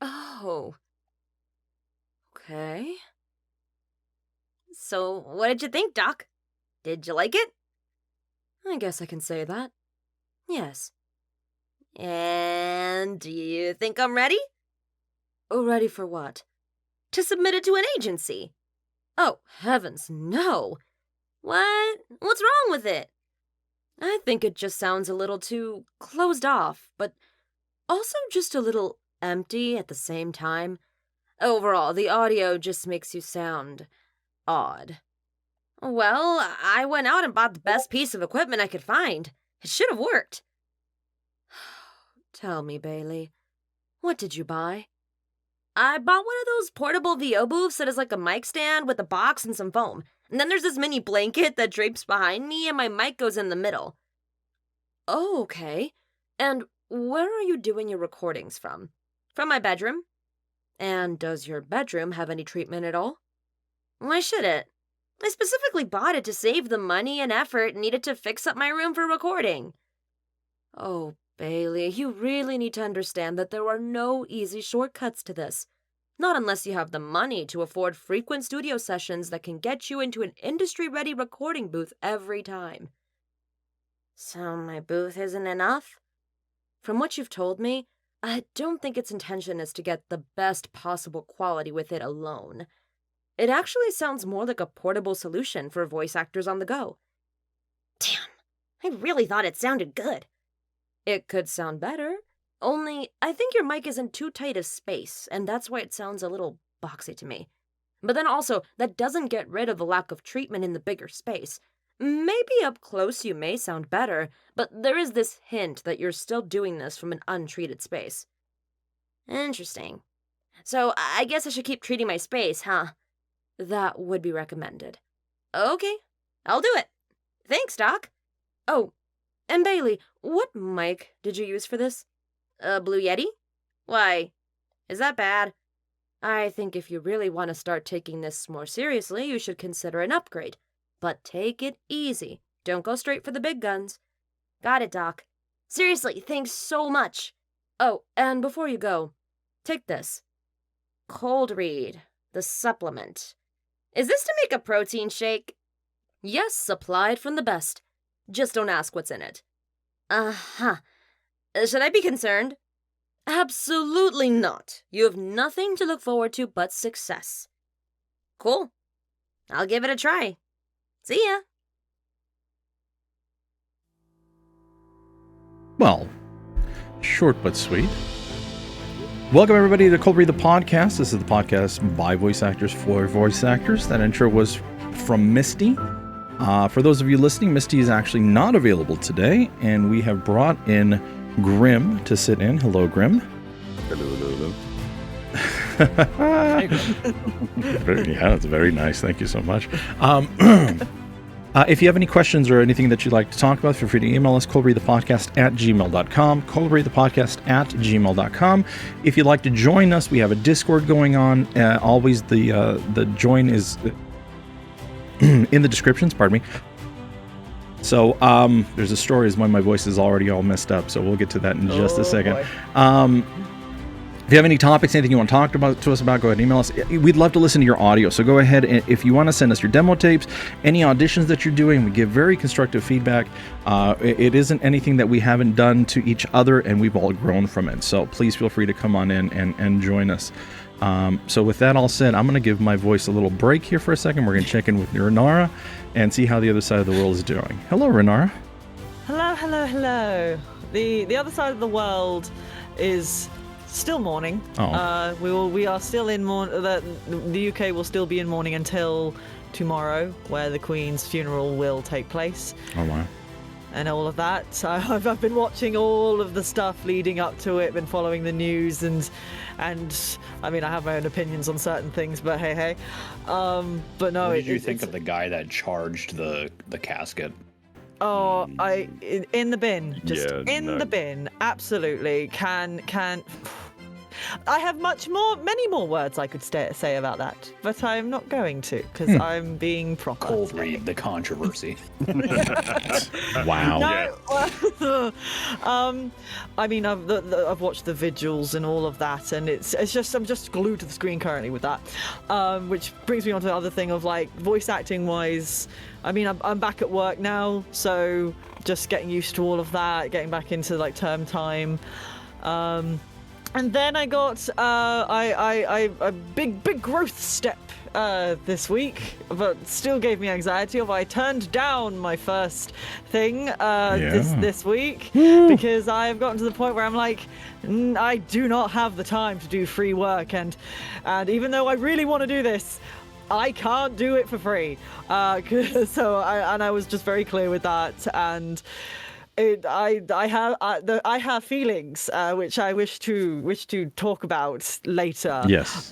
Oh. Okay. So, what did you think, Doc? Did you like it? I guess I can say that. Yes. And do you think I'm ready? Oh, ready for what? To submit it to an agency. Oh, heavens, no. What? What's wrong with it? I think it just sounds a little too closed off, but also just a little empty at the same time. Overall, the audio just makes you sound odd. Well, I went out and bought the best piece of equipment I could find. It should have worked. Tell me, Bailey, what did you buy? I bought one of those portable VO booths that is like a mic stand with a box and some foam. And then there's this mini blanket that drapes behind me and my mic goes in the middle. Oh, okay. And where are you doing your recordings from? From my bedroom. And does your bedroom have any treatment at all? Why should it? I specifically bought it to save the money and effort needed to fix up my room for recording. Oh, Bailey, you really need to understand that there are no easy shortcuts to this. Not unless you have the money to afford frequent studio sessions that can get you into an industry-ready recording booth every time. So my booth isn't enough? From what you've told me, I don't think its intention is to get the best possible quality with it alone. It actually sounds more like a portable solution for voice actors on the go. Damn, I really thought it sounded good. It could sound better, only I think your mic is in too tight a space, and that's why it sounds a little boxy to me. But then also, that doesn't get rid of the lack of treatment in the bigger space. Maybe up close you may sound better, but there is this hint that you're still doing this from an untreated space. Interesting. So I guess I should keep treating my space, huh? That would be recommended. Okay, I'll do it. Thanks, Doc. Oh, and Bailey, what mic did you use for this? A Blue Yeti? Why, is that bad? I think if you really want to start taking this more seriously, you should consider an upgrade. But take it easy. Don't go straight for the big guns. Got it, Doc. Seriously, thanks so much. Oh, and before you go, take this. Cold Read, the supplement. Is this to make a protein shake? Yes, supplied from the best. Just don't ask what's in it. Uh-huh. Should I be concerned? Absolutely not. You have nothing to look forward to but success. Cool. I'll give it a try. See ya. Well, short but sweet. Welcome everybody to Cold Read the Podcast. This is the podcast by voice actors for voice actors. That intro was from Misty. For those of you listening, Misty is actually not available today, and we have brought in Grimm to sit in. Hello, Grimm. Hello. Hey, Grimm. Yeah, that's very nice. Thank you so much. If you have any questions or anything that you'd like to talk about, feel free to email us, coldreadthepodcast@gmail.com, coldreadthepodcast@gmail.com. If you'd like to join us, we have a Discord going on. Always the join is in the descriptions, pardon me. So there's a story is when my voice is already all messed up, so we'll get to that in just a second. If you have any topics, anything you want to talk to us about, go ahead and email us. We'd love to listen to your audio, so go ahead and if you want to send us your demo tapes, any auditions that you're doing, we give very constructive feedback. It isn't anything that we haven't done to each other, and we've all grown from it. So please feel free to come on in and join us. So with that all said, I'm going to give my voice a little break here for a second. We're going to check in with Renara and see how the other side of the world is doing. Hello, Renara. Hello. The other side of the world is still mourning. We are still in mourning. The UK will still be in mourning until tomorrow, where the Queen's funeral will take place. Oh wow. And all of that. So I've been watching all of the stuff leading up to it, been following the news, and I mean, I have my own opinions on certain things, but hey. But no. What did you think of the guy that charged the casket? Oh, in the bin, just in the bin. Absolutely, can. I have many more words I could say about that, but I'm not going to because I'm being proper. Cold read the controversy. Wow. No, I mean, I've watched the vigils and all of that, and it's just I'm just glued to the screen currently with that, which brings me on to the other thing of like voice acting wise. I mean, I'm back at work now, so just getting used to all of that, getting back into like term time. And then I got a big growth step this week, but still gave me anxiety of I turned down my first thing this week because I've gotten to the point where I'm like, I do not have the time to do free work, and even though I really want to do this, I can't do it for free. So I was just very clear with that, and I have feelings which I wish to talk about later. Yes.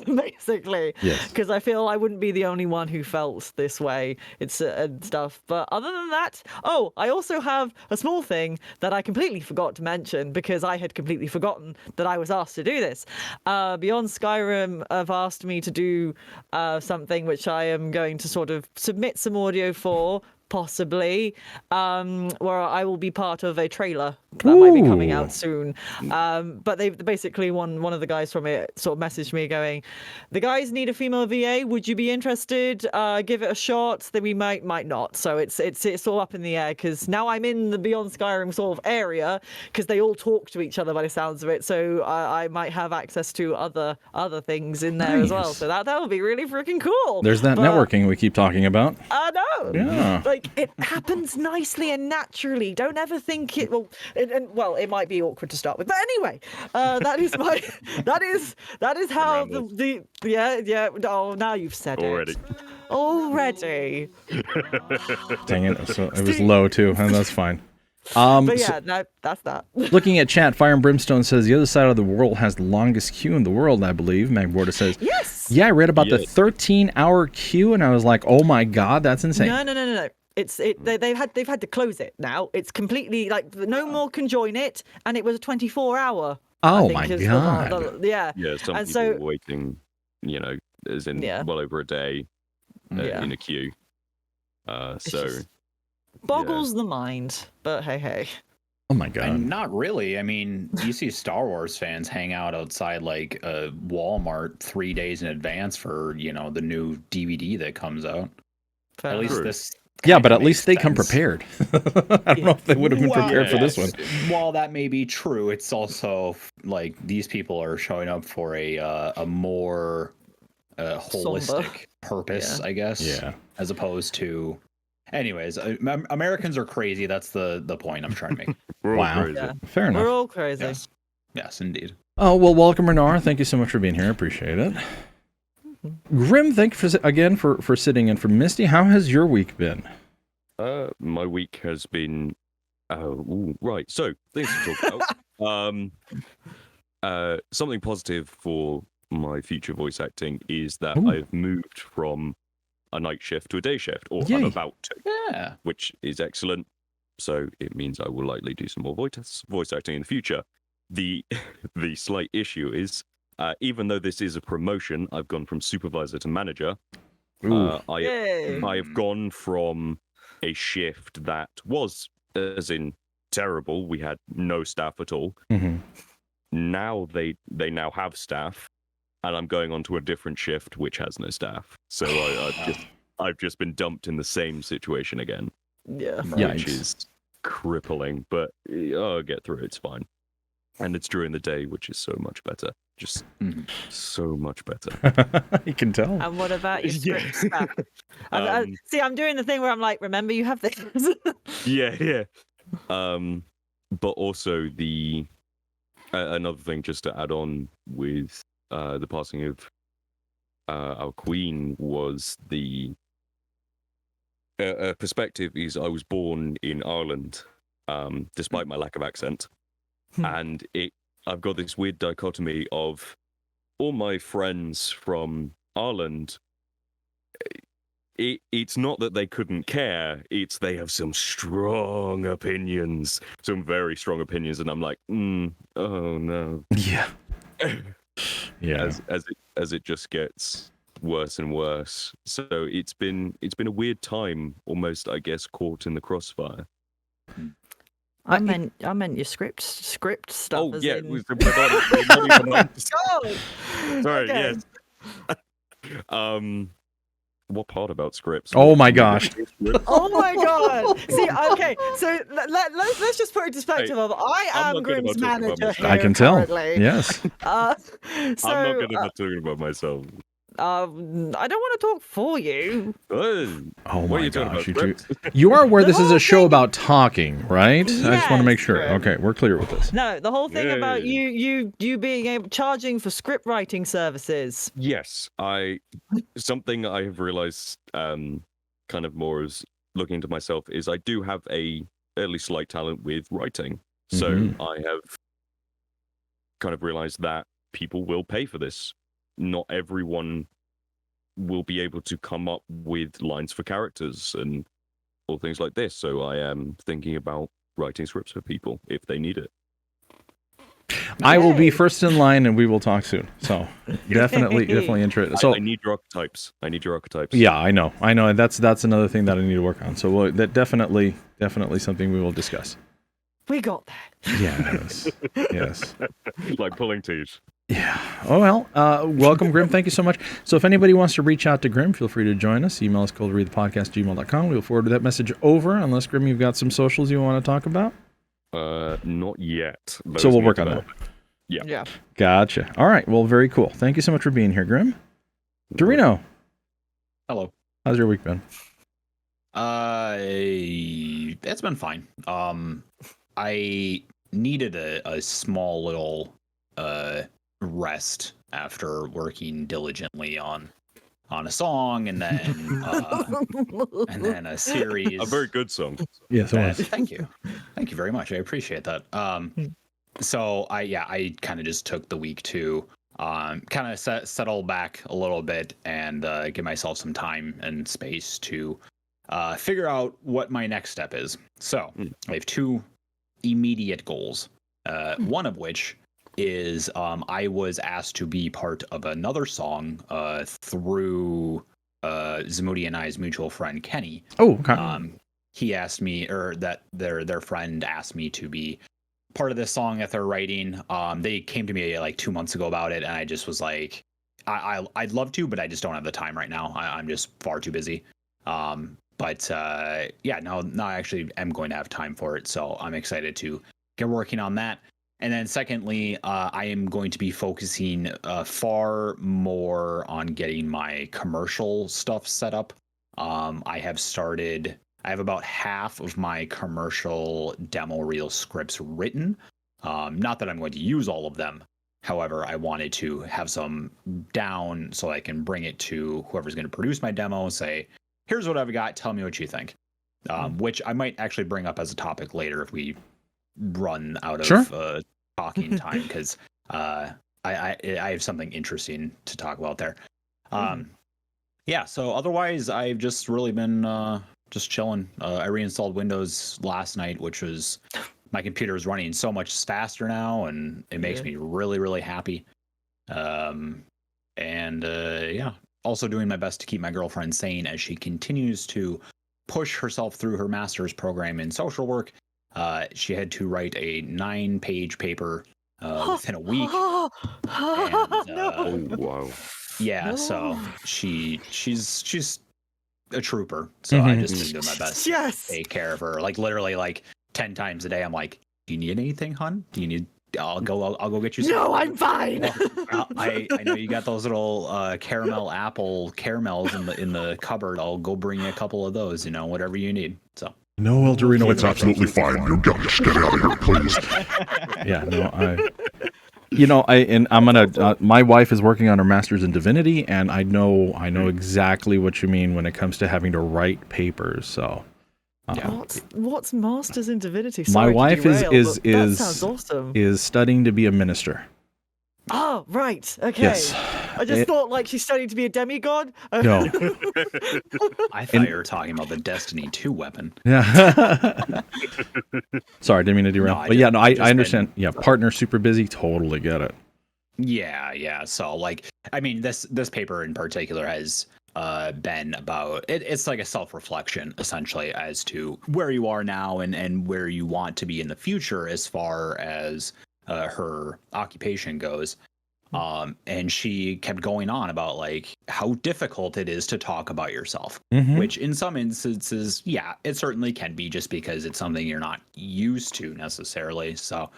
Basically. Yes. Because I feel I wouldn't be the only one who felt this way. It's and stuff. But other than that, I also have a small thing that I completely forgot to mention because I had completely forgotten that I was asked to do this. Beyond Skyrim have asked me to do something which I am going to sort of submit some audio for. Possibly, where I will be part of a trailer that might be coming out soon. But they basically one of the guys from it sort of messaged me going, "The guys need a female VA. Would you be interested? Give it a shot." Then we might not. So it's all up in the air because now I'm in the Beyond Skyrim sort of area because they all talk to each other by the sounds of it. So I might have access to other things in there as well. So that would be really freaking cool. There's that networking we keep talking about. I know. Yeah. Like it happens nicely and naturally. Don't ever think it will. Well, it might be awkward to start with, but anyway, that is how yeah. Oh, now you've said it already. Dang it! So it was low too, and that's fine. But yeah, no, that's that. Looking at chat, Fire and Brimstone says the other side of the world has the longest queue in the world, I believe. Magborda says, yes. Yeah, I read about the 13-hour queue, and I was like, oh my god, that's insane. No. They've had to close it now. It's completely like no more can join it, and it was a 24-hour. Oh my god! Yeah. Yeah, some and people were waiting, as in well over a day in a queue. Boggles the mind, but hey. Oh my god! And not really. I mean, you see Star Wars fans hang out outside like a Walmart 3 days in advance for the new DVD that comes out. At least this. Yeah, but at least they come prepared. I don't know if they would have been prepared for this one. While that may be true, it's also like these people are showing up for a more holistic purpose, I guess. Yeah. As opposed to, anyways, Americans are crazy. That's the point I'm trying to make. Wow. Yeah. Fair enough. We're all crazy. Yes, indeed. Oh well, welcome, Renara. Thank you so much for being here. I appreciate it. Grim, thank you again for sitting in for Misty. How has your week been? My week has been right. So things to talk about. Something positive for my future voice acting is that I've moved from a night shift to a day shift, or I'm about to, which is excellent. So it means I will likely do some more voice acting in the future. The slight issue is. Even though this is a promotion, I've gone from supervisor to manager. I have gone from a shift that was, as in, terrible. We had no staff at all. Mm-hmm. Now they now have staff, and I'm going on to a different shift which has no staff. So I've just been dumped in the same situation again. Yeah, which is crippling. But I'll get through it. It's fine. And it's during the day, which is so much better. Just so much better. You can tell. And what about your script stuff? See, I'm doing the thing where I'm like, remember you have this. Yeah. But also the another thing just to add on with the passing of our queen was the perspective is I was born in Ireland, despite my lack of accent. And I've got this weird dichotomy of all my friends from Ireland. It's not that they couldn't care, it's they have some strong opinions, some very strong opinions, and I'm like, oh no. Yeah. Yeah. As it just gets worse and worse. So it's been a weird time, almost, I guess, caught in the crossfire. I meant your script stuff. Oh yeah, in... we're not even Sorry, okay. yes. What part about scripts? Oh my gosh. Oh my god. See, okay, so let's just put it in perspective of I am Grimm's manager here. I can tell. Currently. Yes. So, I'm not good about talking about myself. I don't want to talk for you. Oh my gosh, you are aware this is a show about talking, right? Yes, I just want to make sure. Grim. Okay, we're clear with this. No, the whole thing about you being charging for script writing services. Yes, something I have realized, kind of more as looking into myself, is I do have a fairly slight talent with writing. So I have kind of realized that people will pay for this. Not everyone will be able to come up with lines for characters and all things like this. So I am thinking about writing scripts for people if they need it. I will be first in line, and we will talk soon. So definitely interested. So I need your archetypes. Yeah, I know. And that's another thing that I need to work on. So that definitely something we will discuss. We got that. Yes. Like pulling teeth. Yeah. Oh, well, welcome, Grimm. Thank you so much. So if anybody wants to reach out to Grimm, feel free to join us. Email us, ColdReadthePodcast@gmail.com. We'll forward that message over, unless, Grimm, you've got some socials you want to talk about? Not yet. So we'll work on that. Yeah. Gotcha. All right. Well, very cool. Thank you so much for being here, Grimm. Eldurrino. Hello. How's your week been? It's been fine. I needed a small little rest after working diligently on a song and then a series. A very good song. Yes, it was. Thank you very much. I appreciate that. So I kind of just took the week to kind of settle back a little bit and give myself some time and space to figure out what my next step is. So I have two immediate goals. One of which is I was asked to be part of another song through Zamoody and I's mutual friend Kenny. Oh, okay. He asked me, or that their friend asked me to be part of this song that they're writing. They came to me like 2 months ago about it, and I just was like, I'd love to, but I just don't have the time right now. I'm just far too busy. Now I actually am going to have time for it, so I'm excited to get working on that. And then secondly, I am going to be focusing far more on getting my commercial stuff set up. I have about half of my commercial demo reel scripts written. Not that I'm going to use all of them. However, I wanted to have some down so I can bring it to whoever's going to produce my demo and say, here's what I've got. Tell me what you think. Which I might actually bring up as a topic later if we run out of talking time, because I have something interesting to talk about there. So otherwise I've just really been just chilling. I reinstalled Windows last night, which was, my computer is running so much faster now, and it makes me really, really happy. Also doing my best to keep my girlfriend sane as she continues to push herself through her master's program in social work. She had to write a 9-page paper within a week. Oh wow! Yeah, no. So she's a trooper. So I just been doing my best to take care of her. Like literally, like 10 times a day. I'm like, do you need anything, hon? Do you need? I'll go get you some. No, I'm fine. Well, I know you got those little caramel apple caramels in the cupboard. I'll go bring you a couple of those. Whatever you need. So. No, Eldurrino, it's absolutely fine. You just get out of here, please. Yeah, no, I'm gonna. My wife is working on her master's in divinity, and I know exactly what you mean when it comes to having to write papers. So, what's master's in divinity? Sorry, my wife that sounds awesome. Is studying to be a minister. Oh, right. Okay. Yes. I just thought like she's studying to be a demigod. No. I thought you were talking about the Destiny 2 weapon. Yeah. Sorry, didn't mean to derail. I understand. Partner super busy. Totally get it. Yeah. So like, I mean, this paper in particular has been about it's like a self-reflection essentially as to where you are now and where you want to be in the future as far as her occupation goes. And she kept going on about like how difficult it is to talk about yourself, which in some instances, yeah, it certainly can be, just because it's something you're not used to necessarily. So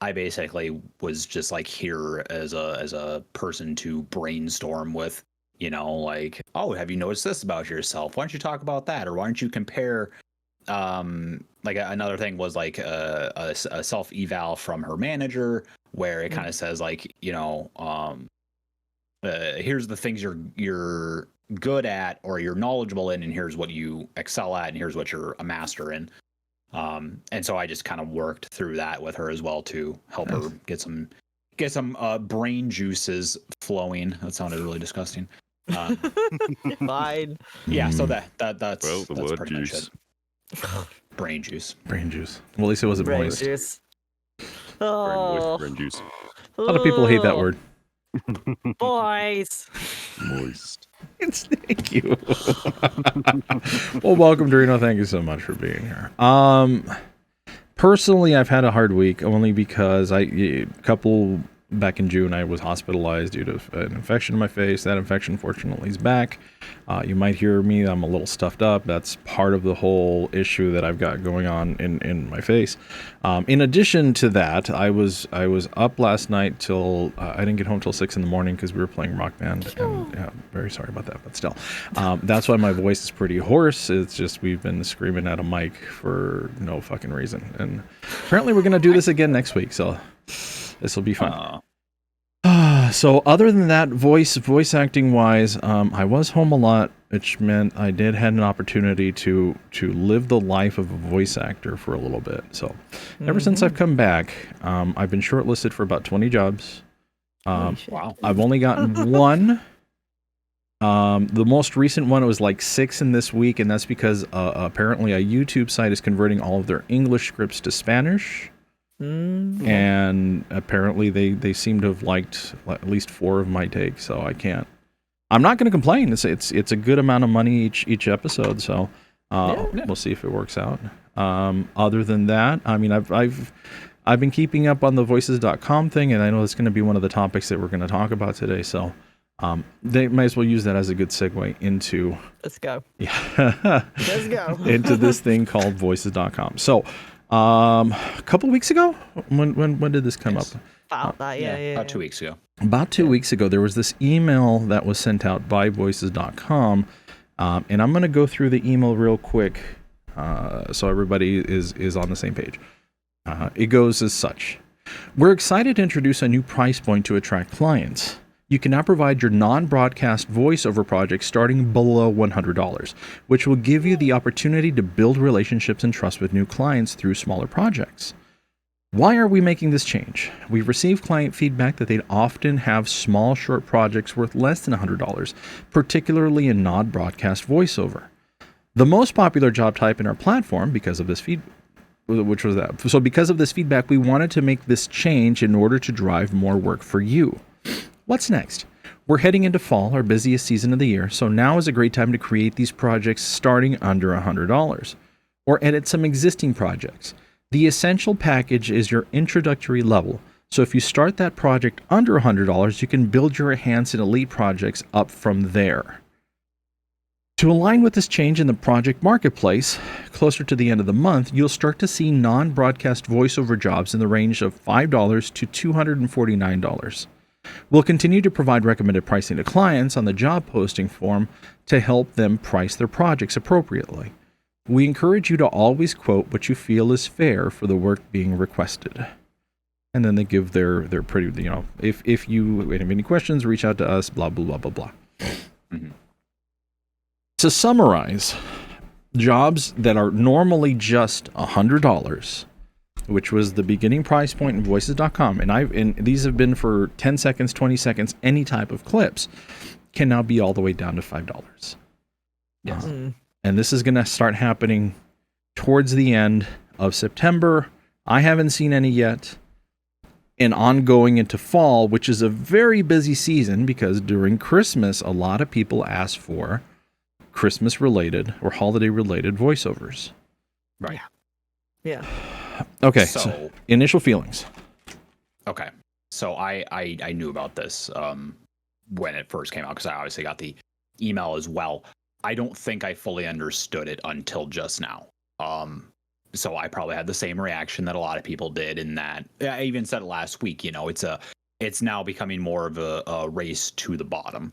I basically was just like here as a person to brainstorm with, like, oh, have you noticed this about yourself? Why don't you talk about that? Or why don't you compare? Like another thing was like a self eval from her manager, where it kind of says like, here's the things you're good at or you're knowledgeable in, and here's what you excel at, and here's what you're a master in. And so I just kind of worked through that with her as well to help her get some brain juices flowing. That sounded really disgusting. Fine. Yeah, so that's the word pretty juice. much it. Brain juice. Brain juice. Well, at least it wasn't Brain moist. juice. Very Oh, moist brain juice. A lot of people hate that word. Boys. Moist. Thank you. Well, welcome, Dorino. Thank you so much for being here. Personally, I've had a hard week only because back in June, I was hospitalized due to an infection in my face. That infection, fortunately, is back. You might hear me. I'm a little stuffed up. That's part of the whole issue that I've got going on in my face. In addition to that, I was up last night till I didn't get home till 6 a.m. because we were playing Rock Band. And yeah, very sorry about that, but still, that's why my voice is pretty hoarse. It's just we've been screaming at a mic for no fucking reason, and apparently we're gonna do this again next week. So this will be fun. So other than that, voice acting wise, I was home a lot, which meant I did had an opportunity to live the life of a voice actor for a little bit. So ever since I've come back, I've been shortlisted for about 20 jobs. Wow. I've only gotten one. The most recent one was like 6 in this week, and that's because apparently a YouTube site is converting all of their English scripts to Spanish. And apparently they seem to have liked at least 4 of my takes, so I'm not going to complain. It's a good amount of money each episode, so we'll see if it works out. Other than that, I mean, I've been keeping up on the voices.com thing, and I know it's going to be one of the topics that we're going to talk about today, so they might as well use that as a good segue into Let's go. Yeah. Let's go. Into this thing called voices.com. So a couple weeks ago, when did this come up? About that, yeah. About 2 weeks ago. About 2 weeks ago, there was this email that was sent out by voices.com, and I'm going to go through the email real quick so everybody is on the same page. It goes as such. We're excited to introduce a new price point to attract clients. You can now provide your non-broadcast voiceover projects starting below $100, which will give you the opportunity to build relationships and trust with new clients through smaller projects. Why are we making this change? We've received client feedback that they'd often have small, short projects worth less than $100, particularly in non-broadcast voiceover. The most popular job type in our platform, because of this feedback, because of this feedback, we wanted to make this change in order to drive more work for you. What's next? We're heading into fall, our busiest season of the year, so now is a great time to create these projects starting under $100, or edit some existing projects. The essential package is your introductory level, so if you start that project under $100, you can build your enhanced and elite projects up from there. To align with this change in the project marketplace, closer to the end of the month, you'll start to see non-broadcast voiceover jobs in the range of $5 to $249. We'll continue to provide recommended pricing to clients on the job posting form to help them price their projects appropriately. We encourage you to always quote what you feel is fair for the work being requested. And then they give their pretty, if you have any questions, reach out to us, blah, blah, blah, blah, blah. Mm-hmm. To summarize, jobs that are normally just $100, which was the beginning price point in voices.com, and these have been for 10 seconds, 20 seconds, any type of clips, can now be all the way down to $5. Yes. And this is going to start happening towards the end of September. I haven't seen any yet. and ongoing into fall, which is a very busy season because during Christmas, a lot of people ask for Christmas-related or holiday-related voiceovers. Right. Yeah. Okay, so initial feelings. Okay. So I knew about this when it first came out because I obviously got the email as well. I don't think I fully understood it until just now. So I probably had the same reaction that a lot of people did in that I even said it last week, you know, it's now becoming more of a race to the bottom.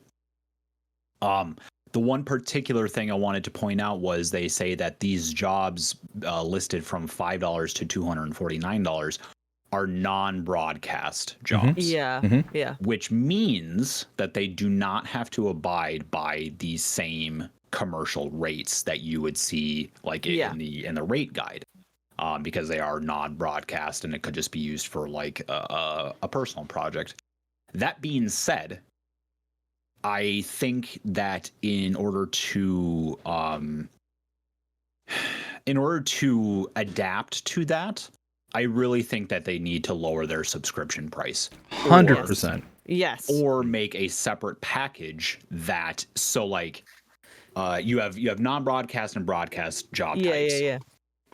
The one particular thing I wanted to point out was they say that these jobs listed from $5 to $249 are non-broadcast jobs. Yeah. Which means that they do not have to abide by the same commercial rates that you would see like in the rate guide. Because they are non-broadcast and it could just be used for like a personal project. That being said, I think that in order to adapt to that, I really think that they need to lower their subscription price. 100%. Yes. Or make a separate package that you have non-broadcast and broadcast job types. Yeah.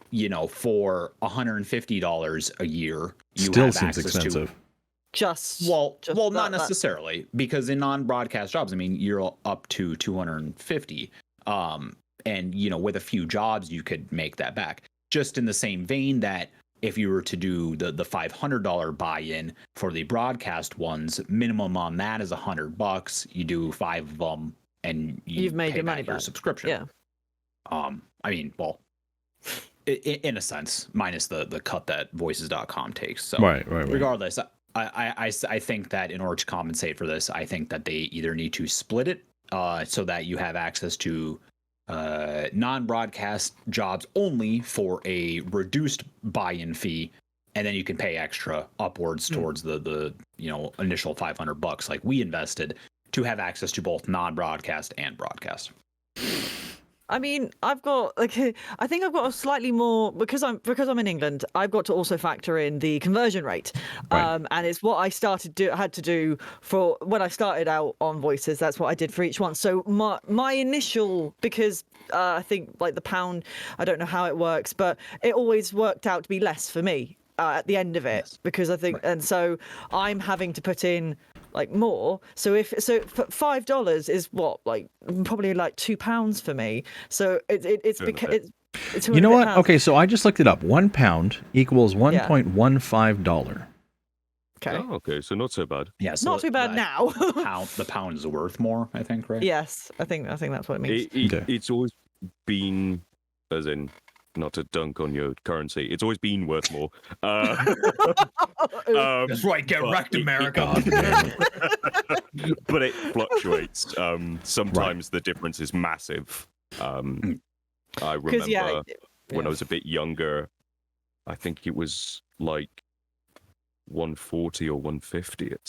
You know, for $150 a year, you still have seems access expensive. to just not necessarily, because in non-broadcast jobs, I mean, you're up to 250, and you know, with a few jobs, you could make that back. Just in the same vein that if you were to do the $500 buy-in for the broadcast ones, minimum on that is $100. You do 5 of them, and you've made your money back. Your subscription. Yeah. I mean, well, in a sense, minus the cut that voices.com takes. So right. Regardless, I think that in order to compensate for this, I think that they either need to split it so that you have access to non-broadcast jobs only for a reduced buy-in fee, and then you can pay extra upwards towards the initial $500 like we invested to have access to both non-broadcast and broadcast. I mean, I think I've got a slightly more because I'm in England. I've got to also factor in the conversion rate, and it's what I had to do for when I started out on Voices. That's what I did for each one. So my initial, because I think like the pound, I don't know how it works, but it always worked out to be less for me at the end of it, because I think, and so I'm having to put in like more. So $5 is what, like probably like £2 for me. So it's because it's you know what? Pounds. Okay, so I just looked it up. £1 equals $1.15. Okay. Oh, okay, so not so bad. Yeah, so not too bad now. the pound is worth more, I think, right? Yes, I think that's what it means. It's always been, as in, not to dunk on your currency, it's always been worth more. That's right, get wrecked, America. But it fluctuates. Sometimes the difference is massive. I remember when I was a bit younger, I think it was like 140 or 150 at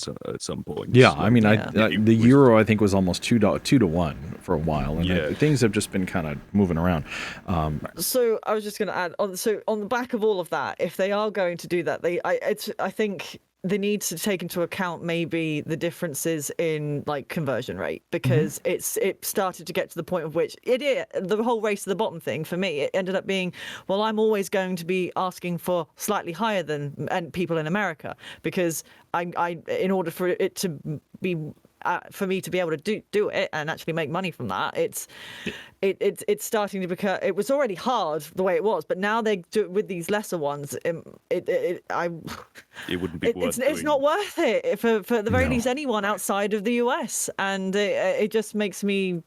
some point. Yeah, I mean, the euro I think was almost 2 to 1 for a while, and things have just been kind of moving around. So I was just going to add on. So on the back of all of that, if they are going to do that, I think they need to take into account maybe the differences in like conversion rate, because it started to get to the point of which the whole race to the bottom thing for me, it ended up being, well, I'm always going to be asking for slightly higher than people in America, because I in order for it to be for me to be able to do it and actually make money from that, it's starting to become. It was already hard the way it was, but now they do it with these lesser ones. It wouldn't be worth it's not worth it for the very least anyone outside of the US, and it just makes me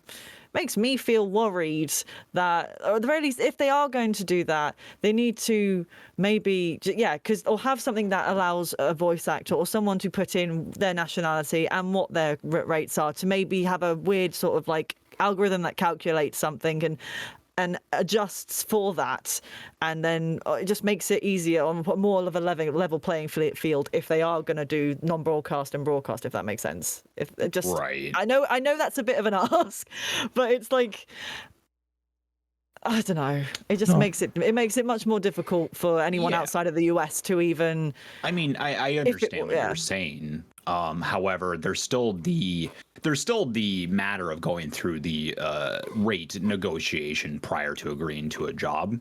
feel worried that, or at the very least, if they are going to do that, they need to maybe, or have something that allows a voice actor or someone to put in their nationality and what their rates are, to maybe have a weird sort of like algorithm that calculates something and adjusts for that, and then it just makes it easier on more of a level playing field if they are going to do non-broadcast and broadcast, if that makes sense. If it just, right. I know that's a bit of an ask, but it's like, I don't know. It just makes it much more difficult for anyone outside of the US to even. I mean, I understand what you're saying. However, there's still the matter of going through the rate negotiation prior to agreeing to a job.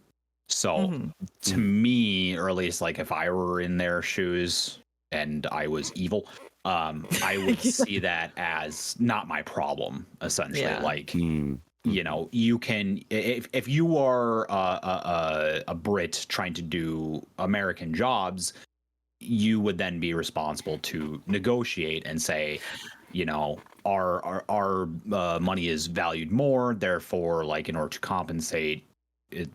So to me, or at least like if I were in their shoes and I was evil, I would see that as not my problem, essentially. Like, you know, you can, if you are a Brit trying to do American jobs, you would then be responsible to negotiate and say, you know, our money is valued more, therefore, like, in order to compensate,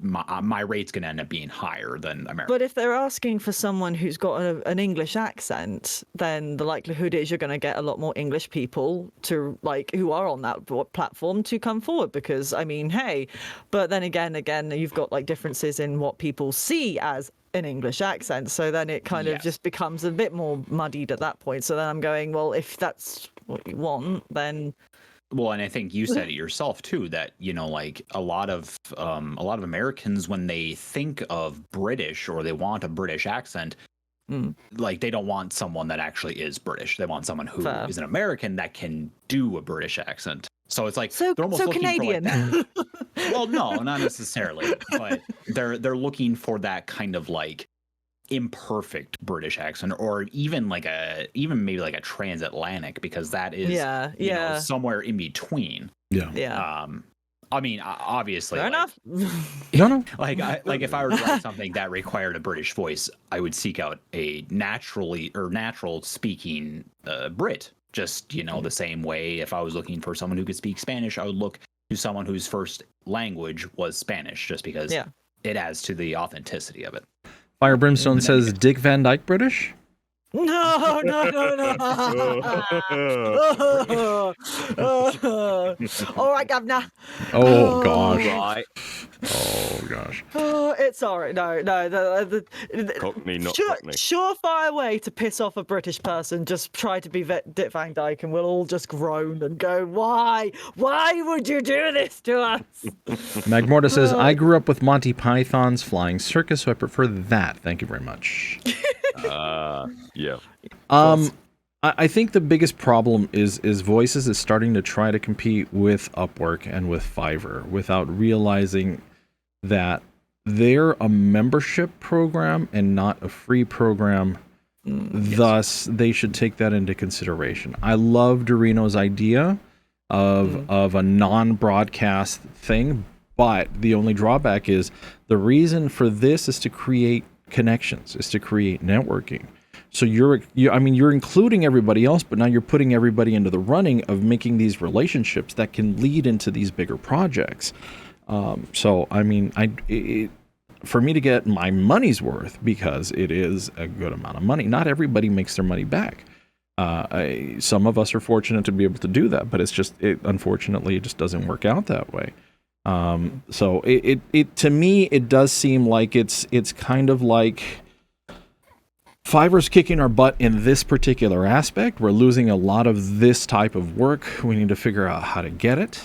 my rate's going to end up being higher than American. But if they're asking for someone who's got an English accent, then the likelihood is you're going to get a lot more English people to, like, who are on that platform to come forward, because, I mean, hey, but then again, you've got, like, differences in what people see as an English accent. So then it kind of just becomes a bit more muddied at that point. So then I'm going, well, if that's what you want, then... Well, and I think you said it yourself too, that, you know, like a lot of Americans, when they think of British or they want a British accent, like they don't want someone that actually is British. They want someone who is an American that can do a British accent. So it's like they're almost looking Canadian. for like that. Well, no, not necessarily, but they're looking for that kind of like imperfect British accent, or even maybe like a transatlantic, because that is you know, somewhere in between. I mean, obviously, fair enough. No. Like if I were to write something that required a British voice, I would seek out a natural speaking Brit. Just, you know, the same way if I was looking for someone who could speak Spanish, I would look to someone whose first language was Spanish, just because it adds to the authenticity of it. Fire Brimstone says Dick Van Dyke British? No. All right, Governor. Oh, gosh. Right. Oh, gosh. Oh, it's all right. No. Cockney, not Cockney. Surefire way to piss off a British person, just try to be Dick Van Dyke, and we'll all just groan and go, why? Why would you do this to us? Magmorta says, I grew up with Monty Python's Flying Circus, so I prefer that. Thank you very much. Yeah. I think the biggest problem is Voices is starting to try to compete with Upwork and with Fiverr without realizing that they're a membership program and not a free program. Thus, they should take that into consideration. I love Eldurrino's idea of a non-broadcast thing, but the only drawback is the reason for this is to create connections, is to create networking. So you're including everybody else, but now you're putting everybody into the running of making these relationships that can lead into these bigger projects. So I mean, for me to get my money's worth, because it is a good amount of money. Not everybody makes their money back. Some of us are fortunate to be able to do that, but unfortunately it just doesn't work out that way. So it to me it does seem like it's kind of like Fiverr's kicking our butt in this particular aspect. We're losing a lot of this type of work. We need to figure out how to get it.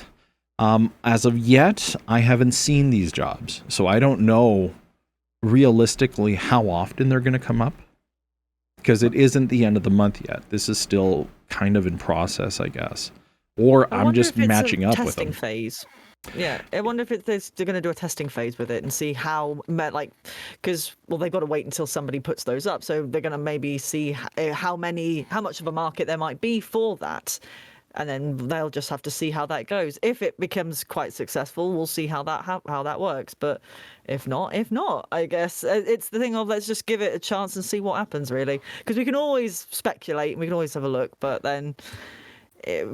As of yet, I haven't seen these jobs, so I don't know realistically how often they're going to come up, because it isn't the end of the month yet. This is still kind of in process, I guess. Or I'm just matching up with them. Phase. Yeah, I wonder if they're going to do a testing phase with it and see how, like, because, well, they've got to wait until somebody puts those up. So they're going to maybe see how much of a market there might be for that. And then they'll just have to see how that goes. If it becomes quite successful, we'll see how that works. But if not, I guess it's the thing of let's just give it a chance and see what happens, really. Because we can always speculate and we can always have a look. But then,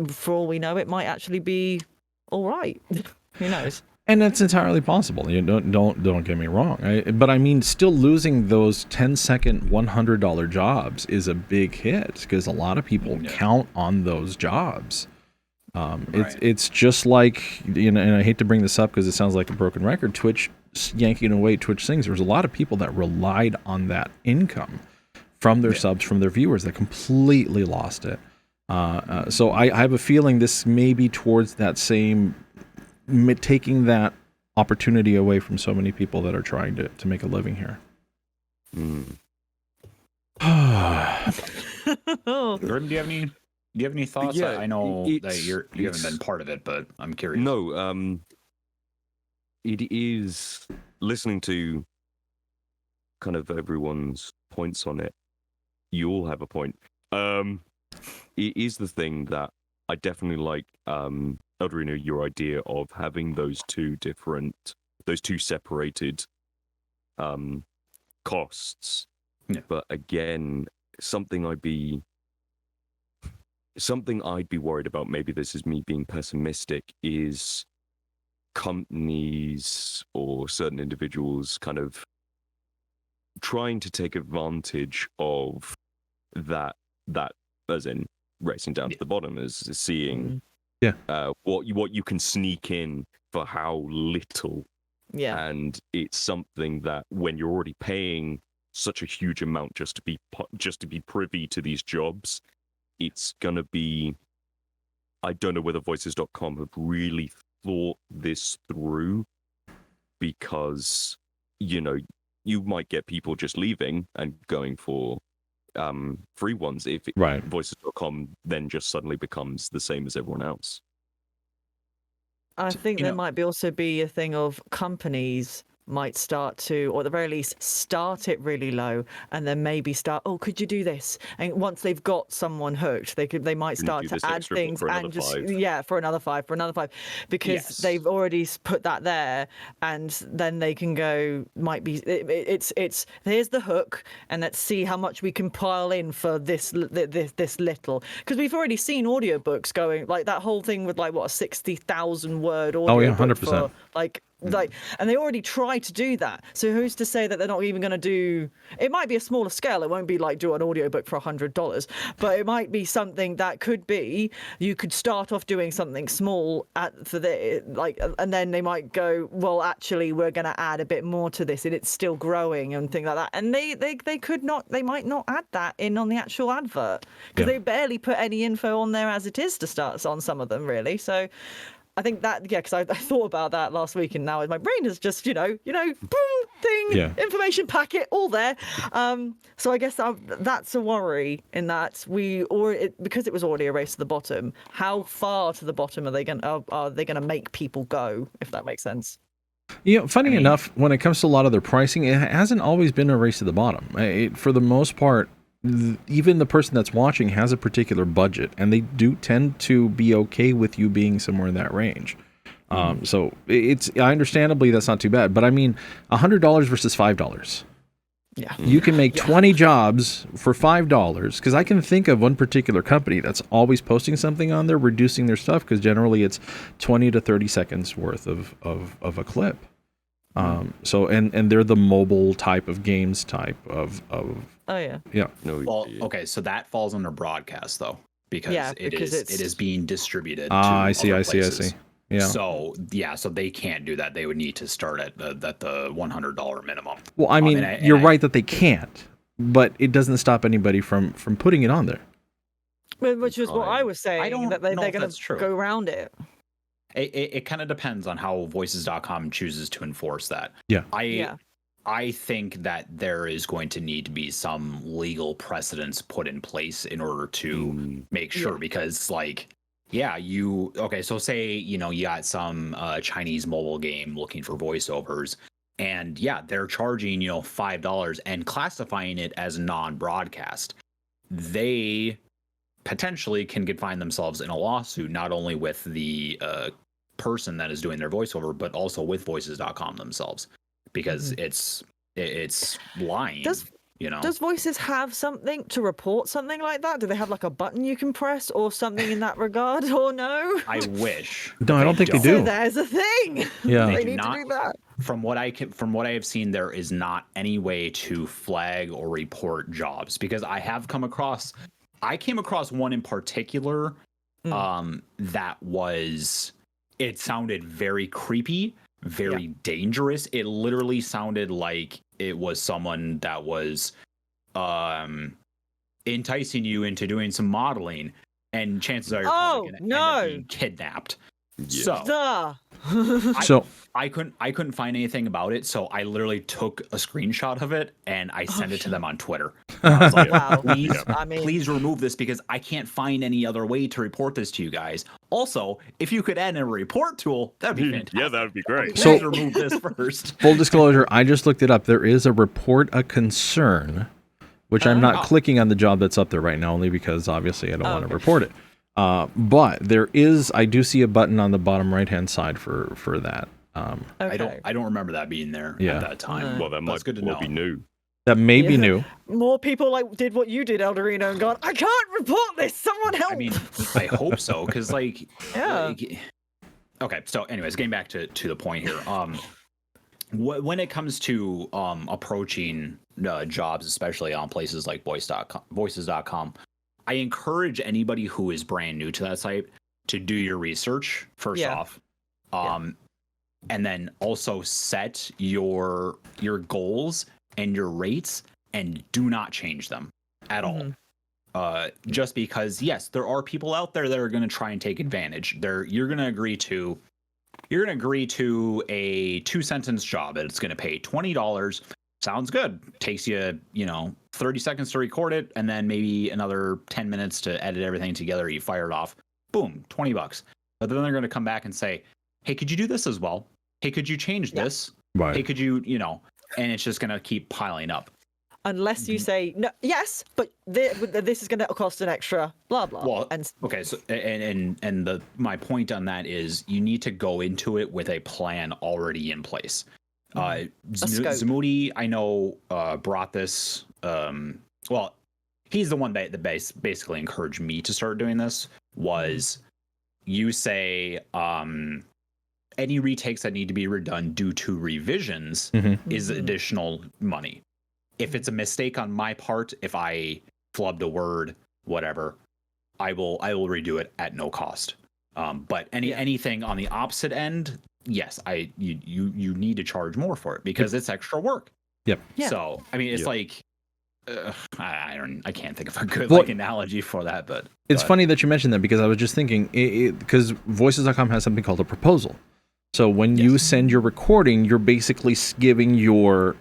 for all we know, it might actually be all right. Who knows? And that's entirely possible. You don't get me wrong. But I mean, still losing those 10-second $100 jobs is a big hit, because a lot of people count on those jobs. It's just like, you know, and I hate to bring this up because it sounds like a broken record. Twitch yanking away Twitch Sings. There's a lot of people that relied on that income from their subs, from their viewers, that completely lost it. So I have a feeling this may be towards that same, taking that opportunity away from so many people that are trying to make a living here. Grimm, do you have any thoughts? Yeah, I know that you haven't been part of it, but I'm curious. No, it is listening to kind of everyone's points on it. You all have a point. It is the thing that I definitely like, Eldurrino, your idea of having those two separated costs. Yeah. But again, something I'd be worried about, maybe this is me being pessimistic, is companies or certain individuals kind of trying to take advantage of that as in racing down to the bottom, as seeing what you can sneak in for how little. Yeah. And it's something that when you're already paying such a huge amount just to be privy to these jobs, it's gonna be, I don't know whether voices.com have really thought this through, because you might get people just leaving and going for free ones if voices.com then just suddenly becomes the same as everyone else. I think there might also be a thing of companies might start to, or at the very least, start it really low, and then maybe start, oh, could you do this? And once they've got someone hooked, they might start to add things and just for another five, because they've already put that there, and then they can go, might be it's here's the hook, and let's see how much we can pile in for this little, because we've already seen audiobooks going like that whole thing with like what, a 60,000 word audio. Oh yeah, 100%. And they already try to do that. So who's to say that they're not even going to do? It might be a smaller scale. It won't be like do an audiobook for $100, but it might be something that could be. You could start off doing something small and then they might go, well, actually, we're going to add a bit more to this, and it's still growing and things like that. And they might not add that in on the actual advert, because they barely put any info on there as it is to start on some of them, really. So I think that, because I thought about that last week, and now my brain is just, boom, thing, information packet, all there. So I guess that's a worry, in that because it was already a race to the bottom. How far to the bottom are they going to make people go, if that makes sense? Funny enough, when it comes to a lot of their pricing, it hasn't always been a race to the bottom. For the most part, even the person that's watching has a particular budget, and they do tend to be okay with you being somewhere in that range. So it's understandably that's not too bad. But I mean, $100 versus $5. Yeah, you can make 20 jobs for $5, because I can think of one particular company that's always posting something on there, reducing their stuff, because generally it's 20 to 30 seconds worth of a clip. So and they're the mobile type of games type of Oh yeah. Yeah. Well, okay, so that falls under broadcast though, because it is being distributed. I see. Yeah. So they can't do that. They would need to start at the $100 minimum. Well, I mean, you're right that they can't, but it doesn't stop anybody from putting it on there. Which is what I was saying, that they're going to go around it. It kind of depends on how voices.com chooses to enforce that. Yeah. I think that there is going to need to be some legal precedents put in place in order to make sure, because so say, you got some Chinese mobile game looking for voiceovers, and they're charging, $5 and classifying it as non-broadcast. They potentially can find themselves in a lawsuit, not only with the person that is doing their voiceover, but also with voices.com themselves, because it's lying. Does Voices have something to report something like that? Do they have like a button you can press or something in that regard, or no? I wish. No, I don't think they do. So there's a thing. Yeah, they need to do that. From what I have seen, there is not any way to flag or report jobs, because I came across one in particular that was, it sounded very creepy, very dangerous. It literally sounded like it was someone that was enticing you into doing some modeling, and chances are you're probably going to end up being kidnapped. So, I couldn't find anything about it, so I literally took a screenshot of it and I sent it to them on Twitter. I was like, wow. Please remove this because I can't find any other way to report this to you guys. Also, if you could add in a report tool, that'd be fantastic. Yeah, that would be great. Please remove this first. Full disclosure, I just looked it up. There is a report a concern, which I'm not clicking on the job that's up there right now, only because obviously I don't want to report it. But there is, I do see a button on the bottom right-hand side for that. I don't remember that being there at that time. Well, that might be new. That may be new. More people did what you did, Eldurrino, and gone, I can't report this. Someone help. I mean, I hope so, because okay. So, anyways, getting back to the point here. When it comes to approaching jobs, especially on places like voices.com, I encourage anybody who is brand new to that site to do your research first off. And then also set your goals and your rates and do not change them at all. Just because, yes, there are people out there that are going to try and take advantage. You're going to agree to a 2-sentence job and it's going to pay $20. Sounds good. Takes you, 30 seconds to record it and then maybe another 10 minutes to edit everything together. You fire it off. Boom, $20. But then they're going to come back and say, hey, could you do this as well? Hey, could you change this? Right. Hey, could you, and it's just going to keep piling up. Unless you say, no, yes, but this is going to cost an extra blah, blah. Well, okay. So, my point on that is you need to go into it with a plan already in place. Zamoody, I know, brought this, well, he's the one that basically encouraged me to start doing this was you say, any retakes that need to be redone due to revisions is additional money. If it's a mistake on my part, if I flubbed a word, whatever, I will redo it at no cost. But anything on the opposite end, yes, you need to charge more for it because it's extra work. Yep. Yeah. So I mean, it's like I can't think of a good analogy for that, but it's funny that you mentioned that because I was just thinking because Voices.com has something called a proposal. So when you send your recording, you're basically giving your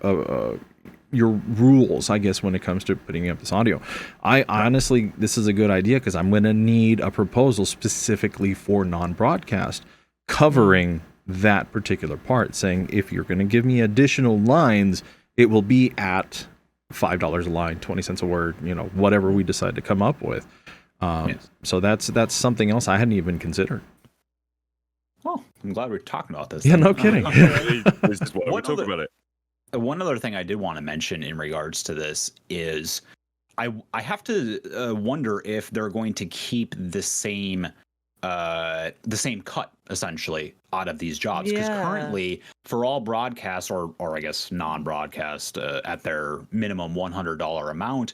rules, I guess, when it comes to putting up this audio. Honestly, this is a good idea because I'm going to need a proposal specifically for non-broadcast covering that particular part, saying if you're going to give me additional lines, it will be at $5 a line, 20 cents a word, whatever we decide to come up with. So that's something else I hadn't even considered. Well, I'm glad we're talking about this. Yeah, no kidding. This is why we're talking about it. One other thing I did want to mention in regards to this is I have to wonder if they're going to keep the same cut essentially out of these jobs because currently for all broadcasts or I guess non-broadcast at their minimum $100 amount,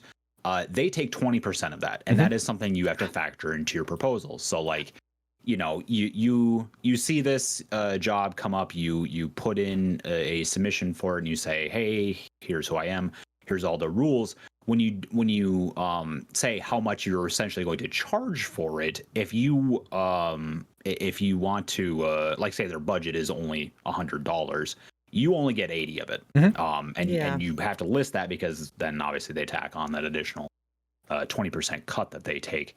they take 20% of that, and that is something you have to factor into your proposal. So like, you see this job come up, you put in a submission for it, and you say, hey, here's who I am, here's all the rules. When you say how much you're essentially going to charge for it, if you want to like say their budget is only $100, you only get 80 of it. And you have to list that because then obviously they tack on that additional 20% cut that they take.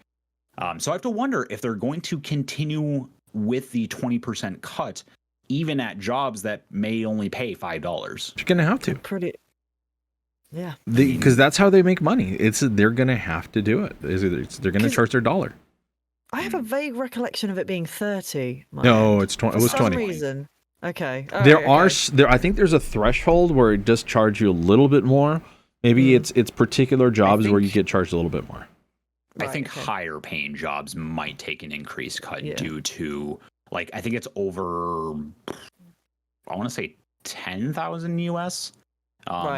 So I have to wonder if they're going to continue with the 20% cut, even at jobs that may only pay $5. You're gonna have to. Yeah. Because that's how they make money. They're gonna have to do it. They're gonna charge their dollar. I have a vague recollection of it being 30. No, it's 20. It was 20. For some reason. Okay. I think there's a threshold where it does charge you a little bit more. Maybe it's particular jobs where you get charged a little bit more. I think higher paying jobs might take an increased cut due to, like, I think it's over, I want to say 10,000 US,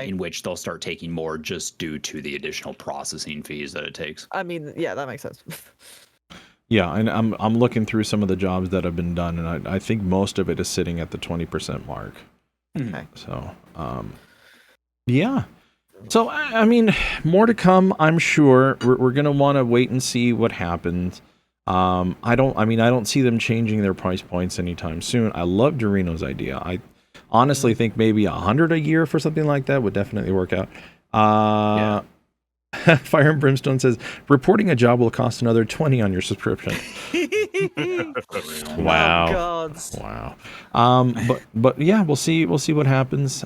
in which they'll start taking more just due to the additional processing fees that it takes. I mean, yeah, that makes sense. Yeah, and I'm looking through some of the jobs that have been done, and I think most of it is sitting at the 20% mark. Okay. So, yeah. So, I mean, more to come, I'm sure. We're going to want to wait and see what happens. I don't see them changing their price points anytime soon. I love Eldurrino's idea. I honestly think maybe 100 a year for something like that would definitely work out. Fire and Brimstone says reporting a job will cost another 20 on your subscription. Wow. Oh, God. Wow. But yeah, we'll see what happens.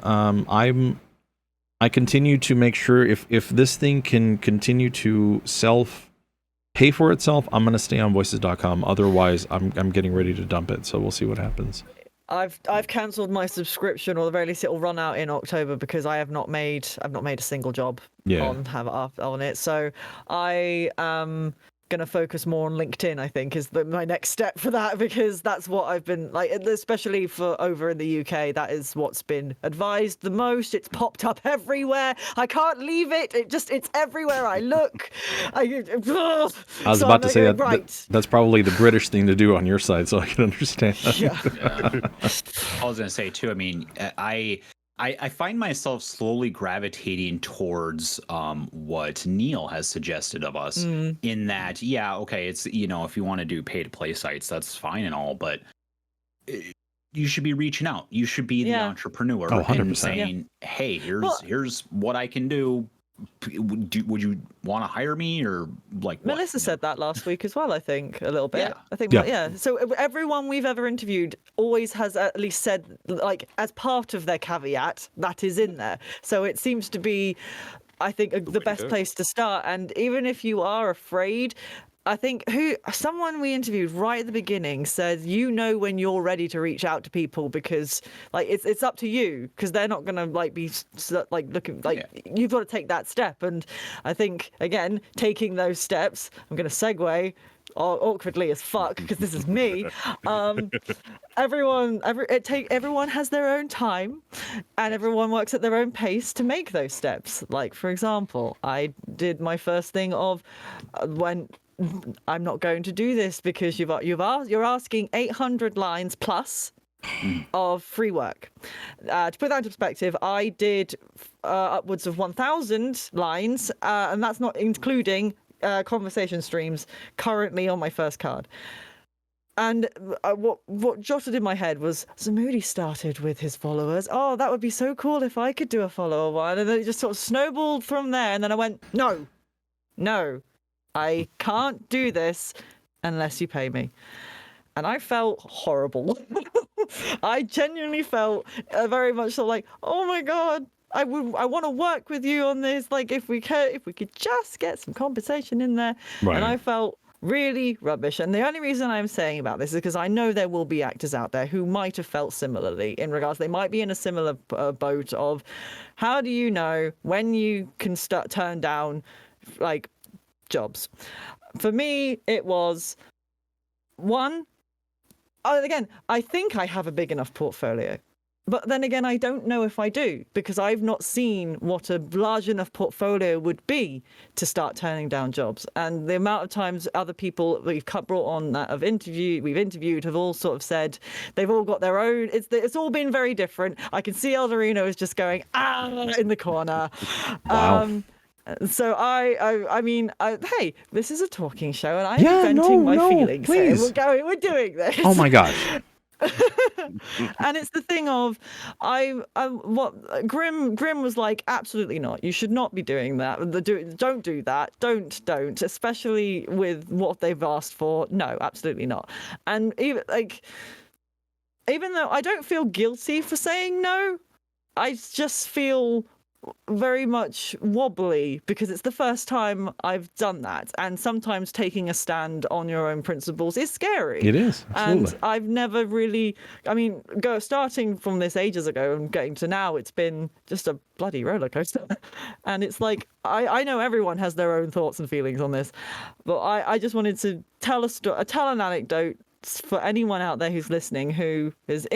I continue to make sure if this thing can continue to pay for itself, I'm going to stay on voices.com. Otherwise, I'm getting ready to dump it. So we'll see what happens. I've cancelled my subscription, or at the very least it will run out in October, because I've not made a single job on it. So I am going to focus more on LinkedIn, I think, is my next step for that, because that's what I've been like, especially for over in the UK. That is what's been advised the most. It's popped up everywhere. I can't leave it. It's everywhere I look. I was about to say that's probably the British thing to do on your side, so I can understand. Yeah. I was going to say too, I mean, I find myself slowly gravitating towards what Neil has suggested of us, in that, it's, if you want to do pay-to-play sites, that's fine and all, but you should be reaching out. You should be the entrepreneur and saying, hey, here's what I can do. Would you want to hire me, or like what? Melissa said that last week as well, I think, a little bit. I think so everyone we've ever interviewed always has at least said, like, as part of their caveat, that is in there. So it seems to be, I think, the best place to start. And even if you are afraid, I think someone we interviewed right at the beginning said, when you're ready to reach out to people, because like it's up to you, because they're not gonna be looking you've got to take that step. And I think, again, taking those steps, I'm gonna segue awkwardly as fuck, because this is me. Everyone has their own time, and everyone works at their own pace to make those steps. Like, for example, I did my first thing of when I'm not going to do this, because you're asking 800 lines plus of free work. To put that into perspective, I did upwards of 1,000 lines, and that's not including conversation streams currently on my first card. And what jotted in my head was, Zamoody started with his followers. Oh, that would be so cool if I could do a follower one. And then it just sort of snowballed from there. And then I went, no, I can't do this unless you pay me. And I felt horrible. I genuinely felt very much sort of like, oh my God, I want to work with you on this. Like, if we could just get some compensation in there. Right. And I felt really rubbish. And the only reason I'm saying about this is because I know there will be actors out there who might have felt similarly, in regards, they might be in a similar boat of, how do you know when you can turn down, like, jobs? For me, it was one. Again, I think I have a big enough portfolio, but then again, I don't know if I do, because I've not seen what a large enough portfolio would be to start turning down jobs. And the amount of times other people we've brought on that we've interviewed have all sort of said they've all got their own. It's all been very different. I can see Eldurrino is just going in the corner. Wow. So I mean, hey, this is a talking show, and I'm venting my feelings. Please. So we're doing this. Oh my gosh. And it's the thing of, what Grimm was like, absolutely not. You should not be doing that. Don't do that. Don't. Especially with what they've asked for. No, absolutely not. And even though I don't feel guilty for saying no, I just feel very much wobbly, because it's the first time I've done that, and sometimes taking a stand on your own principles is scary. It is, absolutely. And I've never really, starting from this ages ago and getting to now, it's been just a bloody roller coaster. And it's like, I know everyone has their own thoughts and feelings on this, but I just wanted to tell an anecdote for anyone out there who's listening who has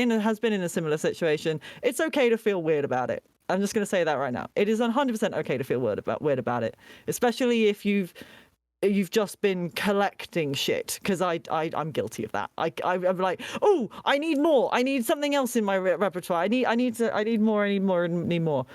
been in a similar situation. It's okay to feel weird about it. I'm just going to say that right now. It is 100% okay to feel weird about it, especially if you've just been collecting shit, because I'm guilty of that. I'm like, oh, I need more. I need something else in my repertoire. I need more.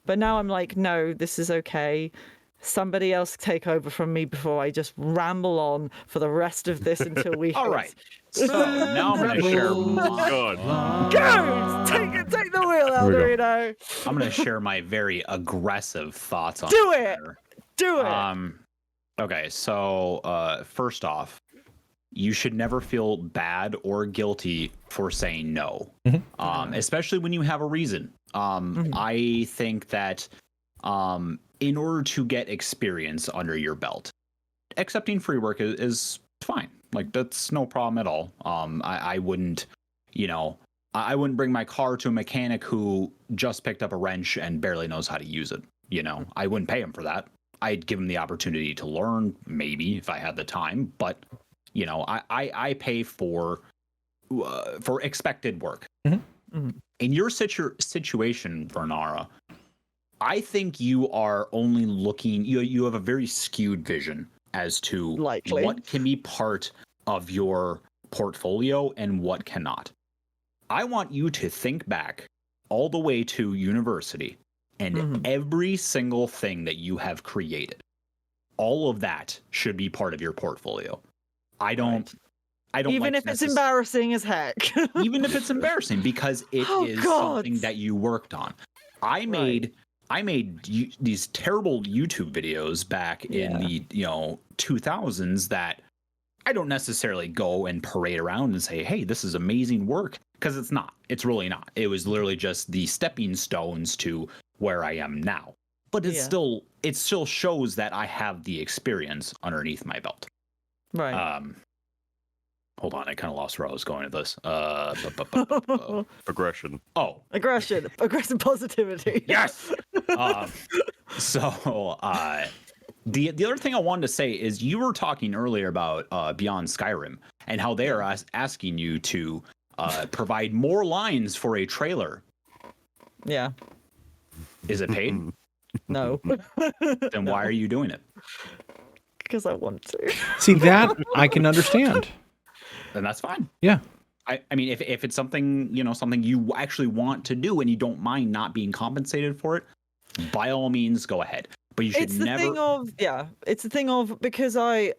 But now I'm like, no, this is okay. somebody else take over from me before I just ramble on for the rest of this until we All right. So now I'm going to share my... Go! Take the wheel, Eldurrino. I'm going to share my very aggressive thoughts on Do it! Do it! Okay, so first off, you should never feel bad or guilty for saying no, especially when you have a reason. I think that in order to get experience under your belt, accepting free work is fine. Like, that's no problem at all. I wouldn't, I wouldn't bring my car to a mechanic who just picked up a wrench and barely knows how to use it. I wouldn't pay him for that. I'd give him the opportunity to learn, maybe, if I had the time. But, I pay for expected work. In your situation, Renara, I think you are only looking, you have a very skewed vision as to what can be part of your portfolio and what cannot. I want you to think back all the way to university and every single thing that you have created. All of that should be part of your portfolio. I don't even if it's embarrassing as heck. Even if it's embarrassing, because it is something that you worked on. I made these terrible YouTube videos back in the 2000s that I don't necessarily go and parade around and say, hey, this is amazing work, because it's not. It's really not. It was literally just the stepping stones to where I am now. But it still shows that I have the experience underneath my belt. Right. Hold on, I kind of lost where I was going with this. Aggression. Oh. Aggressive positivity. Yes! The other thing I wanted to say is you were talking earlier about Beyond Skyrim and how they are asking you to provide more lines for a trailer. Yeah. Is it paid? No. Then why are you doing it? Because I want to. See, that I can understand. Then that's fine. Yeah. I mean, if it's something, something you actually want to do and you don't mind not being compensated for it, by all means, go ahead. But you should never. It's the thing of because I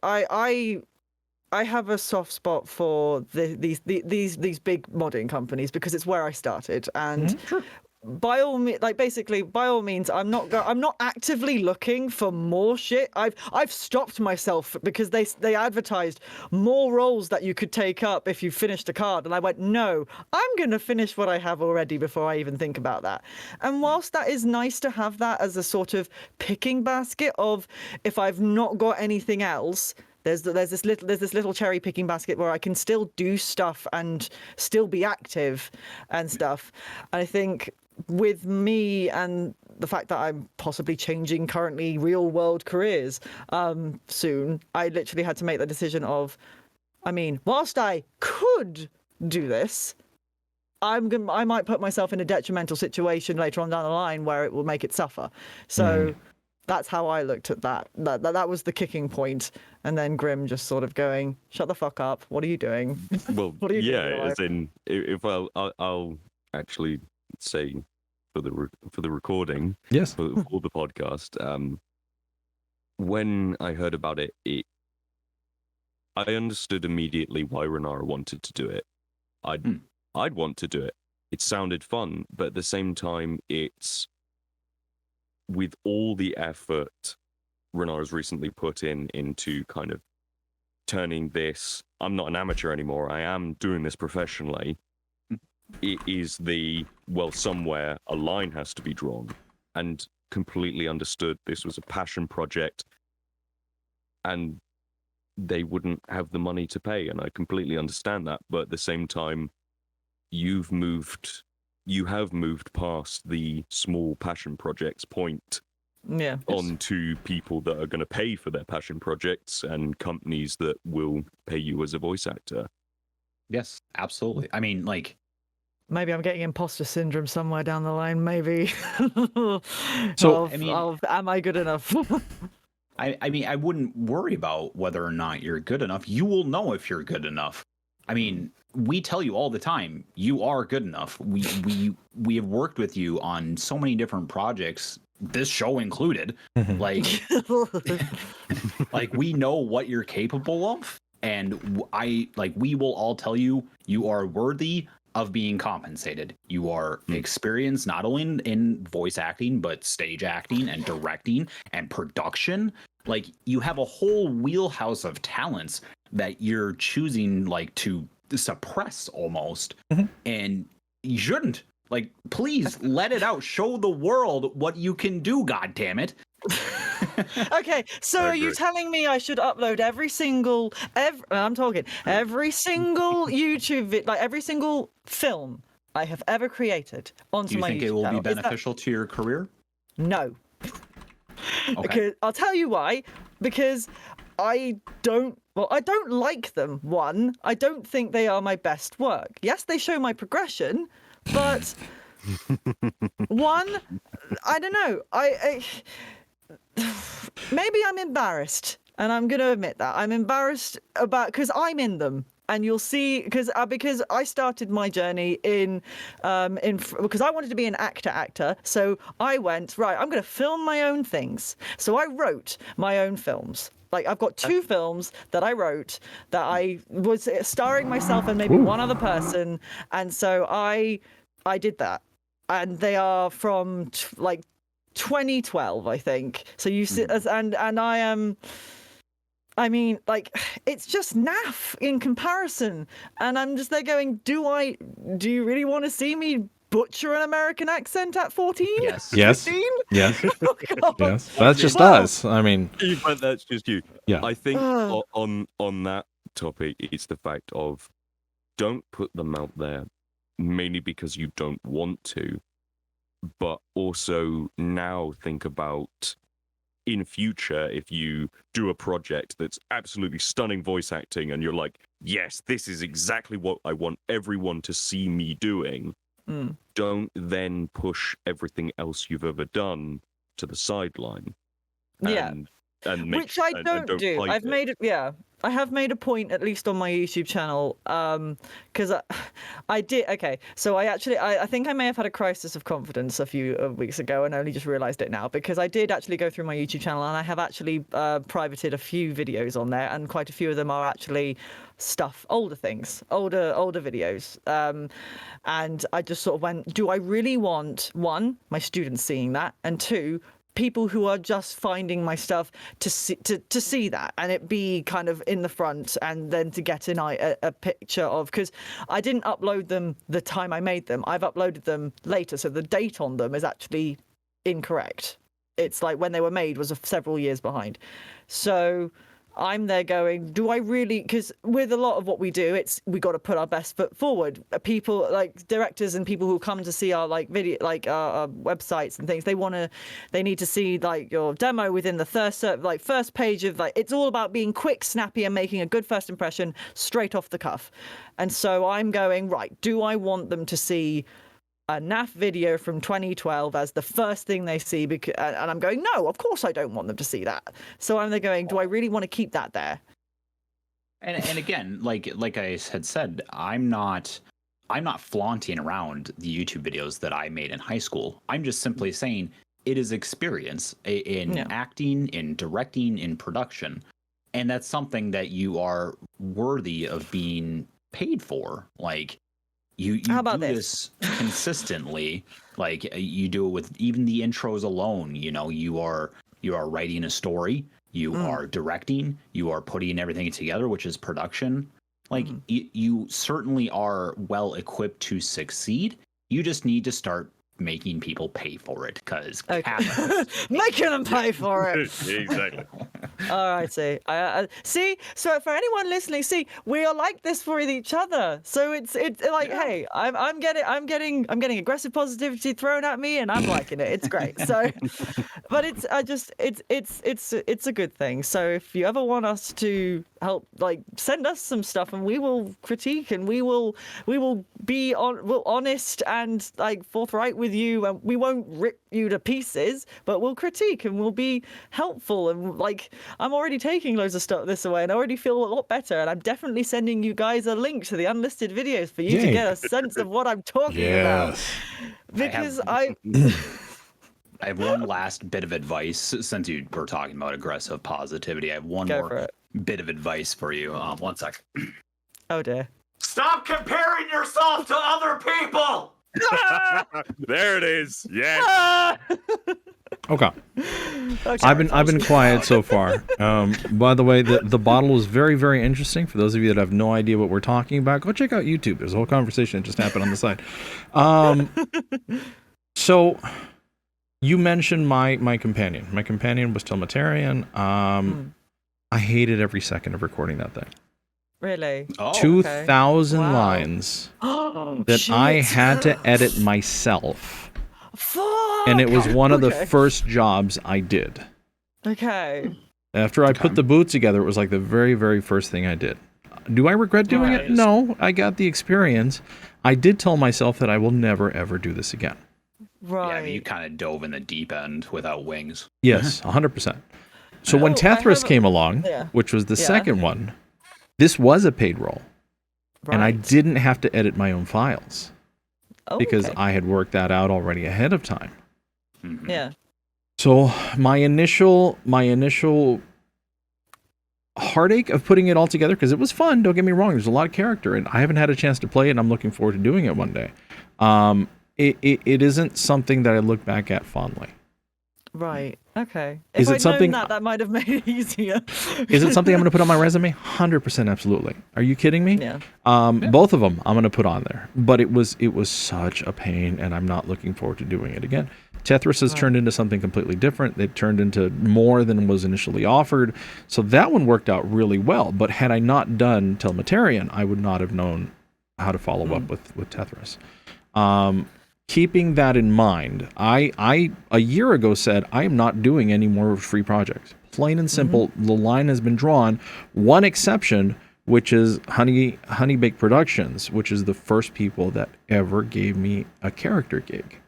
have a soft spot for these big modding companies because it's where I started, and by all means, I'm not actively looking for more shit. I've stopped myself because they advertised more roles that you could take up if you finished a card, and I went, no, I'm gonna finish what I have already before I even think about that. And whilst that is nice to have that as a sort of picking basket of if I've not got anything else, there's this little cherry picking basket where I can still do stuff and still be active and stuff. And I think with me and the fact that I'm possibly changing currently real world careers soon, I literally had to make the decision of, I mean, whilst I could do this, I might put myself in a detrimental situation later on down the line where it will make it suffer. So that's how I looked at that. That was the kicking point. And then Grimm just sort of going, shut the fuck up. What are you doing? Well, what are you doing? As in, if I'll actually say for the recording, yes, for the podcast, when I heard about it, I understood immediately why Renara wanted to do it. I'd want to do it. It sounded fun, but at the same time, it's with all the effort Renara's recently put into kind of turning this. I'm not an amateur anymore. I am doing this professionally. It is somewhere a line has to be drawn, and completely understood this was a passion project and they wouldn't have the money to pay. And I completely understand that. But at the same time, you have moved past the small passion projects point onto people that are going to pay for their passion projects and companies that will pay you as a voice actor. Yes, absolutely. I mean, like, maybe I'm getting imposter syndrome somewhere down the line. Maybe. So, am I good enough? I mean, I wouldn't worry about whether or not you're good enough. You will know if you're good enough. I mean, we tell you all the time, you are good enough. We have worked with you on so many different projects this show included. Like, like we know what you're capable of, and we will all tell you are worthy of being compensated. You are experienced not only in voice acting, but stage acting and directing and production. Like, you have a whole wheelhouse of talents that you're choosing like to suppress almost, and you shouldn't. Like, please let it out. Show the world what you can do, God damn it. Okay, so are you telling me I should upload every single YouTube like every single film I have ever created onto my YouTube channel? Do you think it will be beneficial to your career? No. Okay. Because I'll tell you why. Because I don't like them. One, I don't think they are my best work. Yes, they show my progression, but one, I don't know. I maybe I'm embarrassed, and I'm going to admit that. I'm embarrassed because I'm in them. And you'll see, because I started my journey because I wanted to be an actor. So I went, right, I'm going to film my own things. So I wrote my own films. Like, I've got 2 films that I wrote that I was starring myself and maybe one other person. And so I did that. And they are from 2012, I think. So you see, and I am... I mean, like, it's just naff in comparison. And I'm just there going, do you really want to see me butcher an American accent at 14? Yes. 15? Yes. Oh, yes. That's just us. I mean, but that's just you. Yeah. I think on that topic, it's the fact of don't put them out there mainly because you don't want to, but also now think about in future, if you do a project that's absolutely stunning voice acting and you're like, yes, this is exactly what I want everyone to see me doing, don't then push everything else you've ever done to the sideline. Which I don't do. I have made a point, at least on my YouTube channel, because I did. Okay, so I think I may have had a crisis of confidence a few weeks ago, and only just realised it now, because I did actually go through my YouTube channel, and I have actually privated a few videos on there, and quite a few of them are actually older videos, and I just sort of went, do I really want, one, my students seeing that, and two, people who are just finding my stuff to see that and it be kind of in the front, and then to get a picture of, because I didn't upload them the time I made them. I've uploaded them later, so the date on them is actually incorrect. It's like when they were made was several years behind. So I'm there going, do I really? Because with a lot of what we do, we got to put our best foot forward. People like directors and people who come to see our video, our websites and things, they need to see like your demo within the first page of it's all about being quick, snappy, and making a good first impression straight off the cuff. And so I'm going, right, do I want them to see a naff video from 2012 as the first thing they see? And I'm going, no, of course I don't want them to see that. So I'm there going, do I really want to keep that there? And again, like I had said, I'm not flaunting around the YouTube videos that I made in high school. I'm just simply saying it is experience in acting, in directing, in production. And that's something that you are worthy of being paid for. Like, You do this consistently, like you do it with even the intros alone. You know, you are writing a story, you are directing, you are putting everything together, which is production. Like you certainly are well equipped to succeed. You just need to start making people pay for it, because making them pay for it. Exactly. All right, see. So for anyone listening, we are like this for each other. So it's like, hey, I'm getting aggressive positivity thrown at me, and I'm liking it. It's great. So, but it's a good thing. So if you ever want us to help, send us some stuff, and we will critique, and we will be honest and forthright with you, and we won't rip you to pieces, but we'll critique and we'll be helpful. And I'm already taking loads of stuff this away, and I already feel a lot better. And I'm definitely sending you guys a link to the unlisted videos for you to get a sense of what I'm talking about. Because one last bit of advice since you were talking about aggressive positivity. I have one more bit of advice for you. 1 second. Oh dear. Stop comparing yourself to other people. There it is. Yes. Okay. I've been quiet so far. By the way, the bottle is very, very interesting. For those of you that have no idea what we're talking about, go check out YouTube. There's a whole conversation that just happened on the side. So you mentioned my companion. My companion was Tilmatarian. I hated every second of recording that thing. Really? 2,000 lines that I had to edit myself. Fuck! And it was one of the first jobs I did. Okay. After I put the boot together, it was like the very, very first thing I did. Do I regret doing it? No, I got the experience. I did tell myself that I will never, ever do this again. Right. Yeah, I mean, you kind of dove in the deep end without wings. Yes, 100%. So when Tethras came along, which was the second one, this was a paid role. Right. And I didn't have to edit my own files. Because I had worked that out already ahead of time. Mm-hmm. Yeah. So my initial heartache of putting it all together, because it was fun, don't get me wrong, there's a lot of character, and I haven't had a chance to play it, and I'm looking forward to doing it one day. It isn't something that I look back at fondly. Right. Okay. Is it something that might have made it easier? Is it something I'm going to put on my resume? 100%, absolutely. Are you kidding me? Yeah. Both of them I'm going to put on there. But it was such a pain, and I'm not looking forward to doing it again. Tethras has turned into something completely different. It turned into more than was initially offered. So that one worked out really well. But had I not done Tilmatarian, I would not have known how to follow up with Tethras. Keeping that in mind, I a year ago said I am not doing any more free projects. Plain and simple, the line has been drawn. One exception, which is Honey Baked Productions, which is the first people that ever gave me a character gig,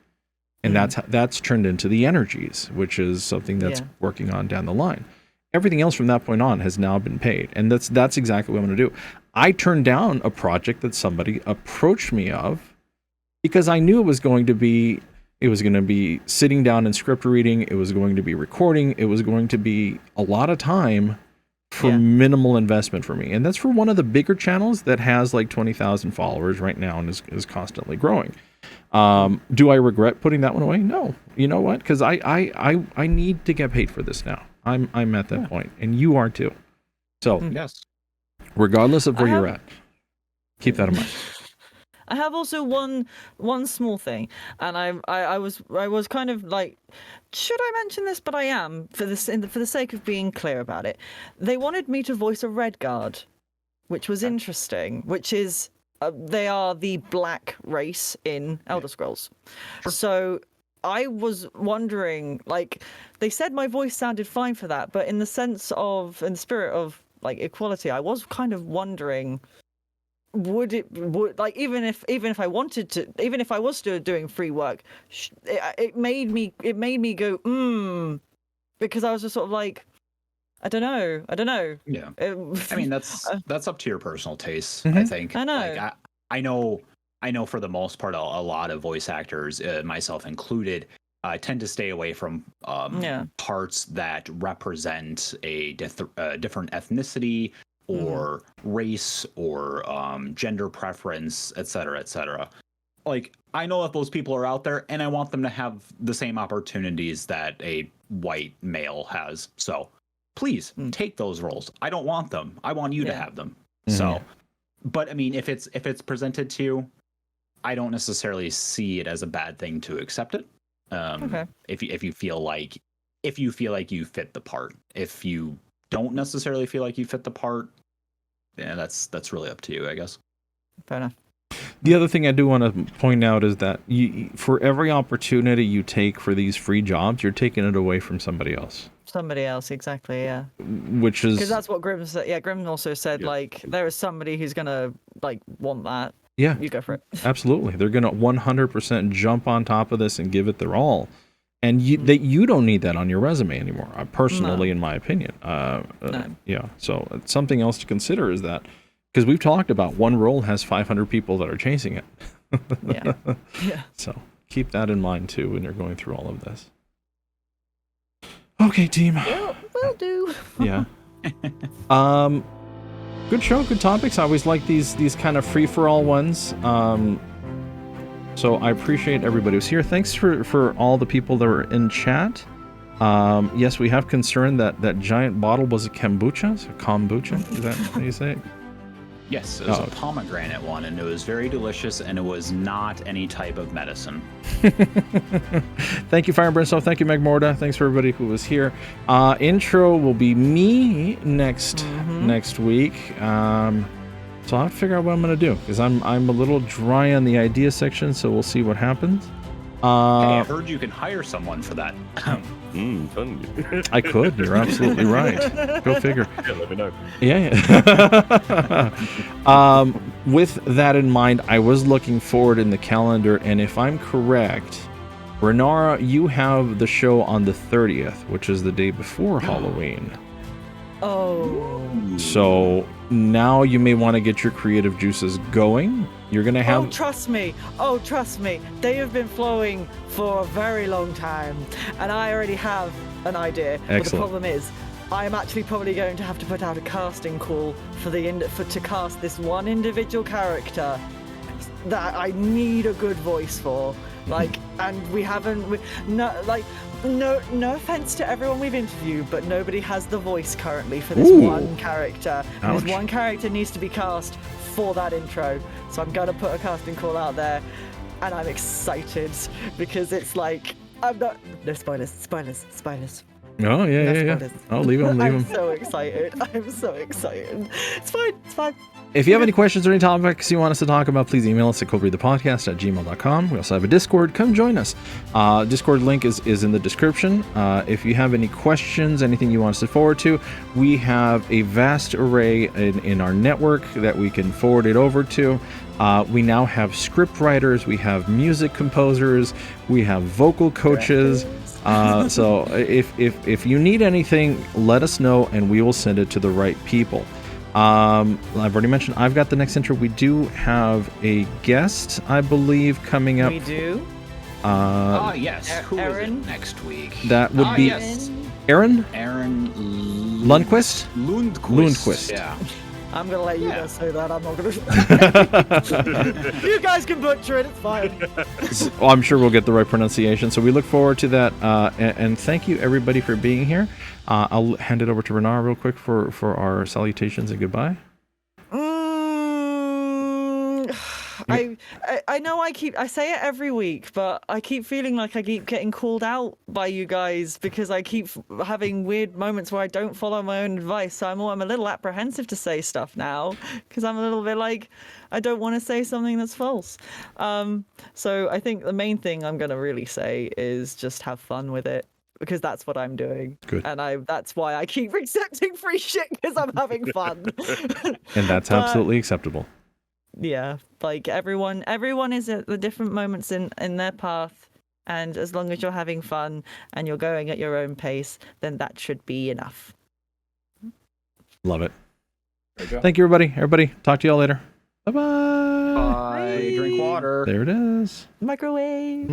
and that's turned into the Energies, which is something that's working on down the line. Everything else from that point on has now been paid, and that's exactly what I'm going to do. I turned down a project that somebody approached me of, because I knew it was going to be sitting down and script reading, it was going to be recording, it was going to be a lot of time for minimal investment for me. And that's for one of the bigger channels that has like 20,000 followers right now and is constantly growing. Do I regret putting that one away? No. You know what? Because I need to get paid for this now. I'm at that point, and you are too. So regardless of where you're at, keep that in mind. I have also one small thing, and I was kind of like, should I mention this? But I am for the sake of being clear about it. They wanted me to voice a Red Guard, which was interesting. Which is they are the black race in Elder Scrolls. So I was wondering, like, they said my voice sounded fine for that, but in the spirit of like equality, I was kind of wondering. Would like even if I wanted to, even if I was still doing free work, it made me go because I was just sort of like, I don't know. Yeah, I mean that's up to your personal taste. I think. I know. Like, I know for the most part, a lot of voice actors, myself included, tend to stay away from parts that represent a different ethnicity. Or race, or gender preference, etc., etc. Like, I know that those people are out there, and I want them to have the same opportunities that a white male has. So, please take those roles. I don't want them. I want you to have them. So, but I mean, if it's presented to you, I don't necessarily see it as a bad thing to accept it. If you feel like you fit the part. If you don't necessarily feel like you fit the part, yeah, that's really up to you, I guess. Fair enough. The other thing I do want to point out is that for every opportunity you take for these free jobs, you're taking it away from somebody else. Somebody else, exactly, yeah. Which is... Because that's what Grimm said. Yeah, Grimm also said, like, there is somebody who's going to, like, want that. Yeah. You go for it. Absolutely. They're going to 100% jump on top of this and give it their all. And you don't need that on your resume anymore, personally, in my opinion. No. Yeah. So something else to consider is that, because we've talked about one role has 500 people that are chasing it. Yeah. So keep that in mind too when you're going through all of this. Okay, team. Will do. Yeah. Good show, good topics. I always like these kind of free-for-all ones. So I appreciate everybody who's here. Thanks for all the people that were in chat. Yes, we have concern that giant bottle was a kombucha. So kombucha, is that how you say it? Yes, it was a pomegranate one, and it was very delicious, and it was not any type of medicine. Thank you, Fire and Brimstone. Thank you, Meg Morda. Thanks for everybody who was here. Intro will be me next week. So I'll have to figure out what I'm going to do, because I'm a little dry on the idea section, so we'll see what happens. Hey, I heard you can hire someone for that. I could. You're absolutely right. Go figure. Yeah, let me know. Yeah. With that in mind, I was looking forward in the calendar, and if I'm correct, Renara, you have the show on the 30th, which is the day before Halloween. Oh. So now you may want to get your creative juices going. You're going to have... Oh, trust me. They have been flowing for a very long time, and I already have an idea. Excellent. But the problem is, I am actually probably going to have to put out a casting call to cast this one individual character that I need a good voice for. And we haven't... No offense to everyone we've interviewed, but nobody has the voice currently for this one character. And this one character needs to be cast for that intro. So I'm gonna put a casting call out there, and I'm excited because it's like I'm not. No spoilers. Oh yeah. Oh, leave them. I'm so excited. It's fine. If you have any questions or any topics you want us to talk about, please email us at ColdReadthePodcast@gmail.com. We also have a Discord. Come join us. Discord link is in the description. If you have any questions, anything you want us to forward to, we have a vast array in our network that we can forward it over to. We now have script writers, we have music composers, we have vocal coaches. So if you need anything, let us know and we will send it to the right people. I've already mentioned I've got the next intro. We do have a guest, I believe, coming up. We do. Yes. Who Aaron? is it next week? That would be yes. Aaron Lundquist. Lundquist. Yeah. I'm gonna let you guys say that. I'm not gonna. You guys can butcher it. It's fine. I'm sure we'll get the right pronunciation. So we look forward to that. And thank you everybody for being here. I'll hand it over to Renara real quick for our salutations and goodbye. I know I say it every week, but I keep feeling like I keep getting called out by you guys because I keep having weird moments where I don't follow my own advice. So I'm a little apprehensive to say stuff now because I'm a little bit like I don't want to say something that's false. So I think the main thing I'm going to really say is just have fun with it. Because that's what I'm doing. Good. And that's why I keep accepting free shit because I'm having fun. And that's absolutely acceptable. Yeah, like everyone is at the different moments in their path, and as long as you're having fun and you're going at your own pace, then that should be enough. Love it. Thank you, everybody. Everybody, talk to y'all later. Bye-bye. Bye. Drink water. There it is. Microwave.